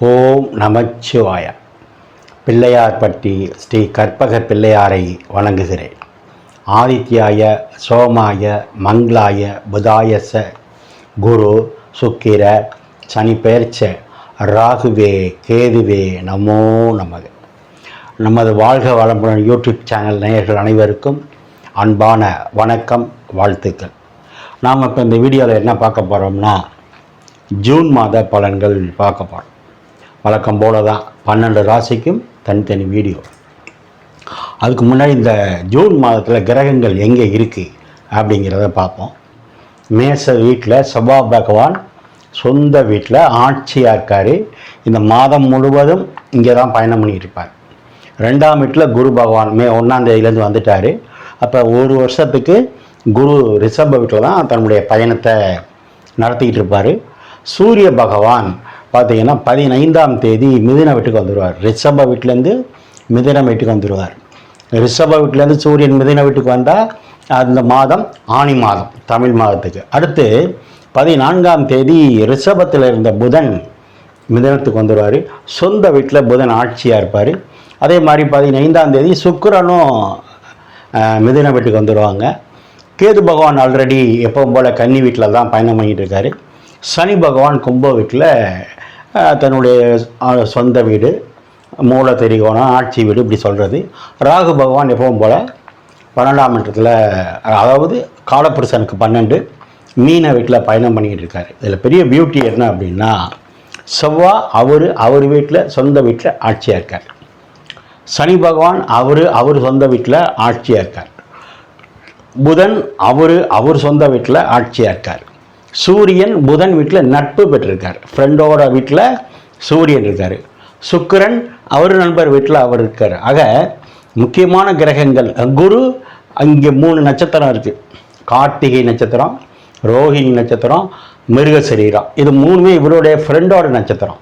ஓம் நமச்சிவாய. பிள்ளையார்பட்டி ஸ்ரீ கற்பக பிள்ளையாரை வணங்குகிறேன். ஆதித்யாய சோமாய மங்களாய புதாயச குரு சுக்கிர சனி பெயர்ச்ச ராகுவே கேதுவே நமோ நமக. நமது வாழ்க வளமுடன் யூடியூப் சேனல் நேயர்கள் அனைவருக்கும் அன்பான வணக்கம், வாழ்த்துக்கள். நாம் இப்போ இந்த வீடியோவில் என்ன பார்க்க போகிறோம்னா, ஜூன் மாத பலன்கள் பார்க்க போகிறோம். வழக்கம் போல தான் 12 ராசிக்கும் தனித்தனி வீடியோ. அதுக்கு முன்னாடி இந்த ஜூன் மாதத்தில் கிரகங்கள் எங்கே இருக்குது அப்படிங்கிறத பார்ப்போம். மேச வீட்டில் செவ்வாய் பகவான் சொந்த வீட்டில் ஆட்சியாக இருக்கார். இந்த மாதம் முழுவதும் இங்கே தான் பயணம் பண்ணிட்டு இருப்பார். 2ஆம் வீட்டில் குரு பகவான் மே 1ஆம் தேதியிலேருந்து வந்துட்டார். அப்போ ஒரு வருஷத்துக்கு குரு ரிஷப வீட்டில் தான் தன்னுடைய பயணத்தை நடத்திக்கிட்டு இருப்பார். சூரிய பகவான் பார்த்தீங்கன்னா 15ஆம் தேதி மிதுன வீட்டுக்கு வந்துடுவார். ரிஷப வீட்டிலேருந்து மிதுன வீட்டுக்கு வந்துடுவார். ரிஷப வீட்டிலேருந்து சூரியன் மிதுன வீட்டுக்கு வந்தால் அந்த மாதம் ஆனி மாதம், தமிழ் மாதத்துக்கு. அடுத்து 14ஆம் தேதி ரிஷபத்தில் இருந்த புதன் மிதுனத்துக்கு வந்துடுவார். சொந்த வீட்டில் புதன் ஆட்சியாக இருப்பார். அதே மாதிரி 15ஆம் தேதி சுக்கிரனும் மிதுன வீட்டுக்கு வந்துடுவாங்க. கேது பகவான் ஆல்ரெடி எப்பவும் போல் கன்னி வீட்டில் தான் பயணம் பண்ணிகிட்டு இருக்காரு. சனி பகவான் கும்ப வீட்டில் தன்னுடைய சொந்த வீடு, மூல திரிகோணம், ஆட்சி வீடு இப்படி சொல்கிறது. ராகு பகவான் எப்பவும் போல் 12ஆம் இடத்துல, அதாவது காலப்புருஷனுக்கு 12 மீன வீட்டில் பயணம் பண்ணிக்கிட்டு இருக்காரு. இதில் பெரிய பியூட்டி என்ன அப்படின்னா, செவ்வாய் அவர் வீட்டில் சொந்த வீட்டில் ஆட்சியாக இருக்கார். சனி பகவான் அவர் சொந்த வீட்டில் ஆட்சியாக இருக்கார். புதன் அவர் சொந்த வீட்டில் ஆட்சியாக இருக்கார். சூரியன் புதன் வீட்டில் நட்பு பெற்றிருக்கார். ஃப்ரெண்டோட வீட்டில் சூரியன் இருக்கார். சுக்கிரன் அவர் நண்பர் வீட்டில் அவர் இருக்கார். ஆக முக்கியமான கிரகங்கள். குரு அங்கே 3 நட்சத்திரம் இருக்குது. கார்த்திகை நட்சத்திரம், ரோஹிணி நட்சத்திரம், மிருகசரீரம். இது 3மே இவருடைய ஃப்ரெண்டோட நட்சத்திரம்.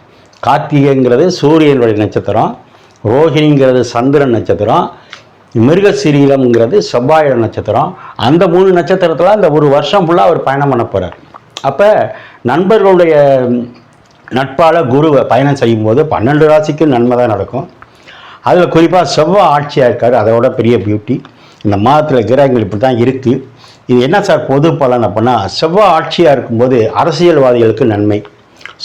கார்த்திகைங்கிறது சூரியனுடைய நட்சத்திரம், ரோஹிணிங்கிறது சந்திரன் நட்சத்திரம், மிருகசீரீரம்ங்கிறது செவ்வாயோட நட்சத்திரம். அந்த 3 நட்சத்திரத்தில் அந்த ஒரு வருஷம் ஃபுல்லாக அவர் பயணம் பண்ண போகிறார். அப்போ நண்பர்களுடைய நட்பால் குருவை பயணம் செய்யும்போது 12 ராசிக்கும் நன்மை தான் நடக்கும். அதில் குறிப்பாக செவ்வாய் ஆட்சியாக இருக்கார். அதோட பெரிய பியூட்டி. இந்த மாதத்தில் கிரகங்கள் இப்படி தான் இருக்குது. இது என்ன சார் பொது பலன் அப்படின்னா, செவ்வாய் ஆட்சியாக இருக்கும்போது அரசியல்வாதிகளுக்கு நன்மை,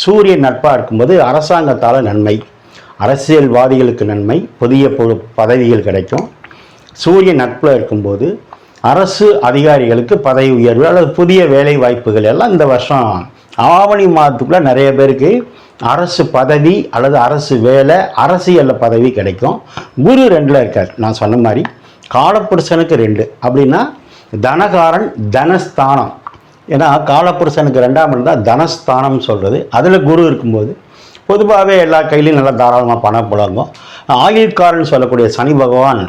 சூரியன் நட்பாக இருக்கும்போது அரசாங்கத்தால் நன்மை, அரசியல்வாதிகளுக்கு நன்மை, புதிய பதவிகள் கிடைக்கும். சூரியன் நட்பில் இருக்கும்போது அரசு அதிகாரிகளுக்கு பதவி உயர்வு அல்லது புதிய வேலை வாய்ப்புகள் எல்லாம் இந்த வருஷம் ஆவணி மாதத்துக்குள்ளே நிறைய பேருக்கு அரசு பதவி அல்லது அரசு வேலை, அரசியலில் பதவி கிடைக்கும். குரு 2ல் இருக்கார். நான் சொன்ன மாதிரி காலப்புருஷனுக்கு 2 அப்படின்னா தனகாரன், தனஸ்தானம். ஏன்னா காலப்புருஷனுக்கு 2ஆம் இடம் தான் தனஸ்தானம் சொல்கிறது. அதில் குரு இருக்கும்போது பொதுவாகவே எல்லா கையிலையும் நல்லா தாராளமாக பணம் புழங்கும். ஆயுள்காரன் சொல்லக்கூடிய சனி பகவான்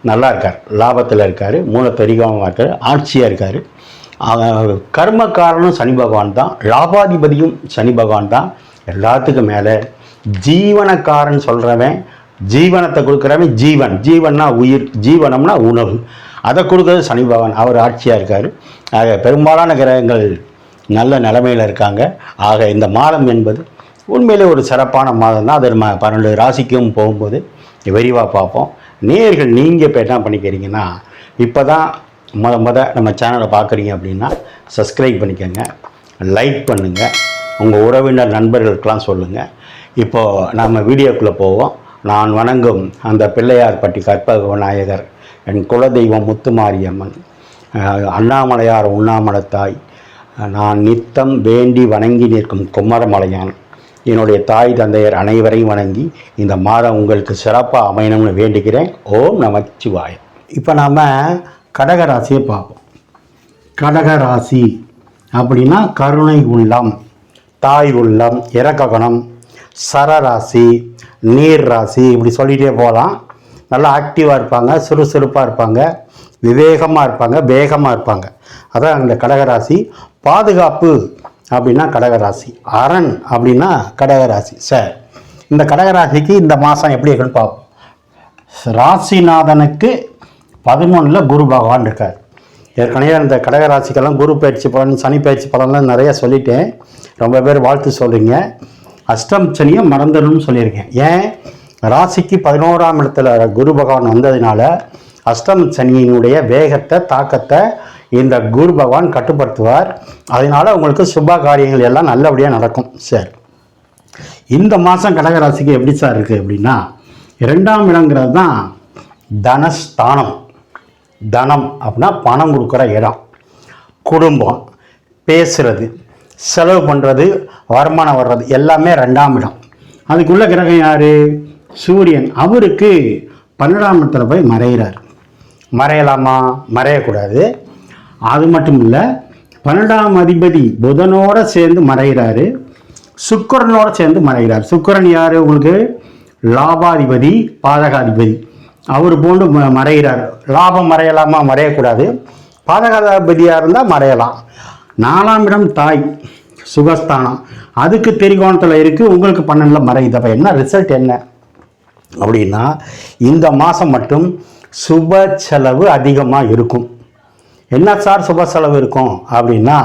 நல்லா இருக்கார், லாபத்தில் இருக்கார், மூல பெரிகமாக இருக்கார், ஆட்சியாக இருக்கார். கர்மக்காரனும் சனி பகவான் தான், லாபாதிபதியும் சனி பகவான் தான். எல்லாத்துக்கும் மேலே ஜீவனக்காரன் சொல்கிறவன், ஜீவனத்தை கொடுக்குறவன், ஜீவன்னா உயிர், ஜீவனம்னா உணவு, அதை கொடுக்குறது சனி பகவான். அவர் ஆட்சியாக இருக்கார். ஆக பெரும்பாலான கிரகங்கள் நல்ல நிலைமையில் இருக்காங்க. ஆக இந்த மாதம் என்பது உண்மையிலே ஒரு சிறப்பான மாதம் தான். அது நம்ம 12 ராசிக்கும் போகும்போது விரிவாக பார்ப்போம். நேயர்கள் நீங்கள் இப்போ என்ன பண்ணிக்கிறீங்கன்னா, இப்போ தான் நம்ம சேனலை பார்க்குறீங்க அப்படின்னா சப்ஸ்கிரைப் பண்ணிக்கோங்க, லைக் பண்ணுங்கள், உங்கள் உறவினர் நண்பர்களுக்கெல்லாம் சொல்லுங்கள். இப்போது நம்ம வீடியோக்குள்ளே போவோம். நான் வணங்கும் அந்த பிள்ளையார்பட்டி கற்பக விநாயகர், என் குலதெய்வம் முத்துமாரியம்மன், அண்ணாமலையார் உண்ணாமலத்தாய், நான் நித்தம் வேண்டி வணங்கி நிற்கும் குமரமலையான், என்னுடைய தாய் தந்தையர் அனைவரையும் வணங்கி இந்த மாதம் உங்களுக்கு சிறப்பாக அமையணும்னு வேண்டுகிறேன். ஓம் நமச்சிவாய. இப்போ நாம் கடகராசியை பார்ப்போம். கடகராசி அப்படின்னா கருணை உள்ளம், தாய் உள்ளம், இரக்ககுணம், சரராசி, நீர் ராசி, இப்படி சொல்லிகிட்டே போகலாம். நல்லா ஆக்டிவாக இருப்பாங்க, சுறுசுறுப்பாக இருப்பாங்க, விவேகமாக இருப்பாங்க, வேகமாக இருப்பாங்க. அதான் இந்த கடகராசி. பாதுகாப்பு அப்படின்னா கடகராசி, அரண் அப்படின்னா கடகராசி. சார், இந்த கடகராசிக்கு இந்த மாதம் எப்படி இருக்குன்னு பார்ப்போம். ராசிநாதனுக்கு 11ல் குரு பகவான் இருக்கார். ஏற்கனவே இந்த கடகராசிக்கெல்லாம் குரு பயிற்சி பலன், சனி பயிற்சி பலன்லாம் நிறையா சொல்லிட்டேன். ரொம்ப பேர் வாழ்த்து சொல்கிறீங்க. அஷ்டம் சனியை மறந்துடணும்னு சொல்லியிருக்கேன். ஏன்? ராசிக்கு 11ஆம் இடத்துல குரு பகவான் வந்ததுனால அஷ்டம் சனியினுடைய வேகத்தை தாக்கத்தை இந்த குரு பகவான் கட்டுப்படுத்துவார். அதனால் உங்களுக்கு சுப காரியங்கள் எல்லாம் நல்லபடியாக நடக்கும். சரி, இந்த மாதம் கடகராசிக்கு எப்படி சார் இருக்குது அப்படின்னா, 2ஆம் இடங்கிறது தான் தனஸ்தானம். தனம் அப்படின்னா பணம் கொடுக்குற இடம், குடும்பம், பேசுகிறது, செலவு பண்ணுறது, வருமானம் வர்றது எல்லாமே 2ஆம் இடம். அதுக்குள்ள கிரகம் யார்? சூரியன். அவருக்கு 12ஆம் இடத்துல போய் மறைகிறார். மறையலாமா? மறையக்கூடாது. அது மட்டும் இல்லை, 12ஆம் அதிபதி புதனோடு சேர்ந்து மறைகிறாரு, சுக்கிரனோடு சேர்ந்து மறைகிறார். சுக்கிரன் யார்? உங்களுக்கு லாபாதிபதி, பாதகாதிபதி. அவர் போன்று மறைகிறார். லாபம் மறையலாமா? மறையக்கூடாது. பாதகாதிபதியாக இருந்தால் மறையலாம். 4ஆம் இடம் தாய், சுகஸ்தானம். அதுக்கு திரிகோணத்தில் இருக்குது, உங்களுக்கு 12ல் மறையுது. அப்போ என்ன ரிசல்ட் என்ன அப்படின்னா, இந்த மாதம் மட்டும் சுப செலவு அதிகமாக இருக்கும். என்ன சார் சுப செலவு இருக்கும் அப்படின்னா,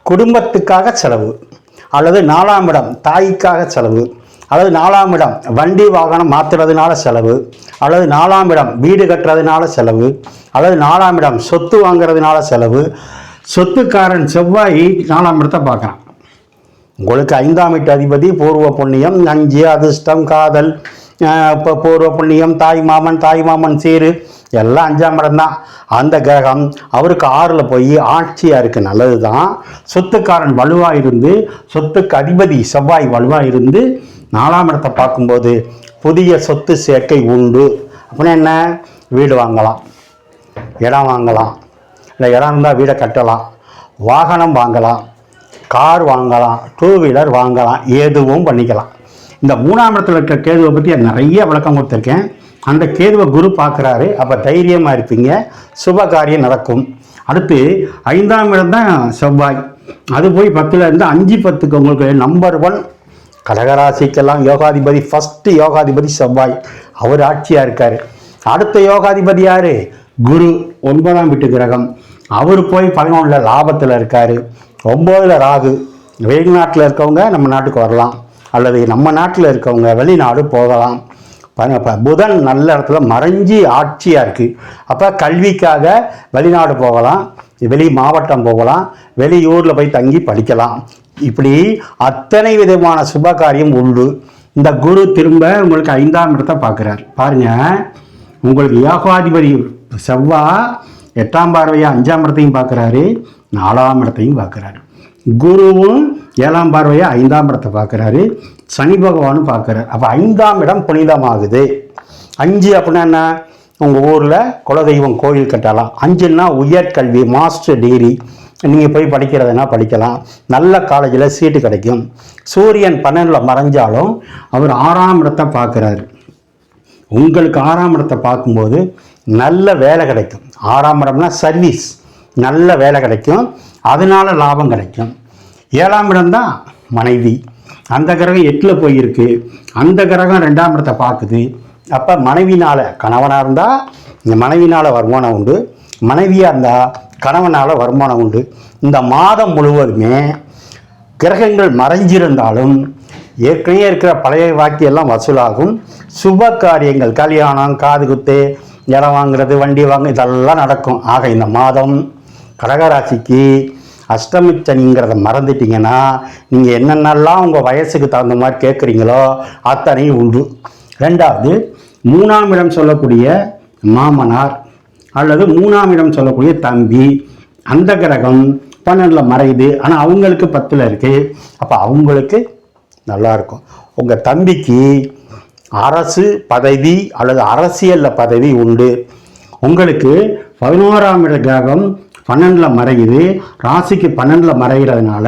குடும்பத்துக்காக செலவு, அல்லது 4ஆம் இடம் தாய்க்காக செலவு, அல்லது 4ஆம் இடம் வண்டி வாகனம் மாற்றுறதுனால செலவு, அல்லது 4ஆம் இடம் வீடு கட்டுறதுனால செலவு, அல்லது 4ஆம் இடம் சொத்து வாங்கிறதுனால செலவு. சொத்துக்காரன் செவ்வாய் 4ஆம் இடத்தை பார்க்குறான். உங்களுக்கு 5ஆம் வீட்டு அதிபதி பூர்வ புண்ணியம், நஞ்சு, அதிர்ஷ்டம், காதல், இப்போ பூர்வ புண்ணியம், தாய் மாமன் சீரு எல்லாம் 5ஆம் இடம் தான். அந்த கிரகம் அவருக்கு 6ல் போய் ஆட்சியாக இருக்குது. நல்லது தான். சொத்துக்காரன் வலுவாக இருந்து, சொத்துக்கு அதிபதி செவ்வாய் வலுவாக இருந்து 4ஆம் இடத்தை பார்க்கும்போது புதிய சொத்து சேர்க்கை உண்டு. அப்படின்னா என்ன? வீடு வாங்கலாம், இடம் வாங்கலாம், இல்லை இடம் இருந்தால் வீடை கட்டலாம், வாகனம் வாங்கலாம், கார் வாங்கலாம், 2 வீலர் வாங்கலாம், எதுவும் பண்ணிக்கலாம். இந்த 3ஆம் இடத்துல இருக்க கேதுவை பற்றி நிறைய விளக்கம் கொடுத்துருக்கேன். அந்த கேதுவை குரு பார்க்குறாரு. அப்போ தைரியமாக இருப்பீங்க, சுப காரியம் நடக்கும். அடுத்து 5ஆம் இடம் தான் செவ்வாய். அது போய் 10ல் இருந்து 5, 10க்கு உங்களுக்கு நம்பர் 1 கடகராசிக்கெல்லாம் யோகாதிபதி. ஃபஸ்ட்டு யோகாதிபதி செவ்வாய், அவர் ஆட்சியாக இருக்கார். அடுத்த யோகாதிபதி யார்? குரு, 9ஆம் வீட்டு கிரகம். அவர் போய் 11ல் லாபத்தில் இருக்கார். 9ல் ராகு. வெளிநாட்டில் இருக்கவங்க நம்ம நாட்டுக்கு வரலாம், அல்லது நம்ம நாட்டில் இருக்கவங்க வெளிநாடு போகலாம். புதன் நல்ல இடத்துல மறைஞ்சி ஆட்சியாக இருக்குது. அப்போ கல்விக்காக வெளிநாடு போகலாம், வெளி மாவட்டம் போகலாம், வெளியூரில் போய் தங்கி படிக்கலாம். இப்படி அத்தனை விதமான சுப காரியம் உண்டு. இந்த குரு திரும்ப உங்களுக்கு 5ஆம் இடத்தை பார்க்குறார். பாருங்கள், உங்களுக்கு யோகாதிபதி செவ்வாய் 8ஆம் பார்வையாக 5ஆம் இடத்தையும் பார்க்குறாரு, 4ஆம் இடத்தையும் பார்க்குறாரு. குருவும் 7ஆம் பார்வையாக 5ஆம் இடத்தை பார்க்குறாரு, சனி பகவானும் பார்க்குறாரு. அப்போ 5ஆம் இடம் புனிதமாகுது. 5 அப்படின்னா என்ன? உங்கள் ஊரில் குலதெய்வம் கோயில் கட்டலாம். 5ன்னா உயர்கல்வி, மாஸ்டர் டிகிரி நீங்கள் போய் படிக்கிறதுனா படிக்கலாம், நல்ல காலேஜில் சீட்டு கிடைக்கும். சூரியன் 12ல் மறைஞ்சாலும் அவர் 6ஆம் இடத்தை பார்க்குறாரு. உங்களுக்கு 6ஆம் இடத்தை பார்க்கும்போது நல்ல வேலை கிடைக்கும். 6ஆம் இடம்னா சர்வீஸ், நல்ல வேலை கிடைக்கும், அதனால லாபம் கிடைக்கும். 7ஆம் இடம்தான் மனைவி. அந்த கிரகம் 8ல் போயிருக்கு, அந்த கிரகம் 2ஆம் இடத்தை பார்க்குது. அப்போ மனைவினால், கணவனாக இருந்தால் இந்த மனைவினால் வருமானம் உண்டு, மனைவியாக இருந்தால் கணவனால் வருமானம் உண்டு. இந்த மாதம் முழுவதுமே கிரகங்கள் மறைஞ்சிருந்தாலும் ஏற்கனவே இருக்கிற பழைய வாக்கியெல்லாம் வசூலாகும். சுப காரியங்கள், கல்யாணம், காது குத்து, இடம் வாங்குறது, வண்டி வாங்க, இதெல்லாம் நடக்கும். ஆக இந்த மாதம் கடகராசிக்கு அஷ்டமி சனிங்கிறத மறந்துட்டிங்கன்னா நீங்கள் என்னென்னலாம் உங்கள் வயசுக்கு தகுந்த மாதிரி கேட்குறீங்களோ அத்தனையும் உண்டு. 2வது, 3ஆம் இடம் சொல்லக்கூடிய மாமனார் அல்லது 3ஆம் இடம் சொல்லக்கூடிய தம்பி, அந்த கிரகம் 12ல் மறையுது, ஆனால் அவங்களுக்கு 10ல் இருக்குது. அப்போ அவங்களுக்கு நல்லாயிருக்கும். உங்கள் தம்பிக்கு அரசு பதவி அல்லது அரசியலில் பதவி உண்டு. உங்களுக்கு 11ஆம் இட கிரகம் 12ல் மறையுது, ராசிக்கு 12ல் மறைகிறதுனால,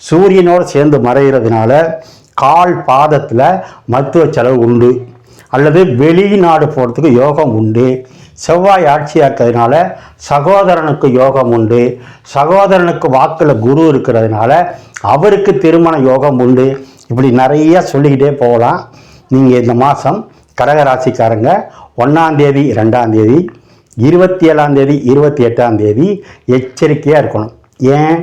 சூரியனோடு சேர்ந்து மறைகிறதுனால கால் பாதத்தில் மருத்துவ செலவு உண்டு, அல்லது வெளிநாடு போகிறதுக்கு யோகம் உண்டு. செவ்வாய் ஆட்சியாக இருக்கிறதுனால சகோதரனுக்கு யோகம் உண்டு, சகோதரனுக்கு வாக்கில் குரு இருக்கிறதுனால அவருக்கு திருமண யோகம் உண்டு. இப்படி நிறைய சொல்லிக்கிட்டே போகலாம். நீங்கள் இந்த மாதம் கடகராசிக்காரங்க 1ஆம் தேதி, 2ஆம் தேதி, 27ஆம் தேதி, 28ஆம் தேதி எச்சரிக்கையாக இருக்கணும். ஏன்?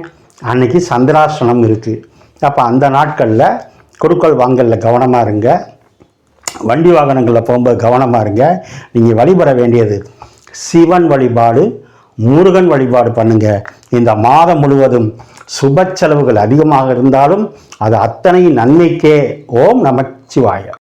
அன்னைக்கு சந்திராஷ்டமம் இருக்குது. அப்போ அந்த நாட்களில் கொடுக்கல் வாங்கலில் கவனமாக இருங்க. வண்டி வாகனங்களில் போகும்போது கவனமாக இருங்க. நீங்கள் வழிபட வேண்டியது சிவன் வழிபாடு, முருகன் வழிபாடு பண்ணுங்கள். இந்த மாதம் முழுவதும் சுப செலவுகள் அதிகமாக இருந்தாலும் அது அத்தனை நன்மைக்கே. ஓம் நமச்சிவாய.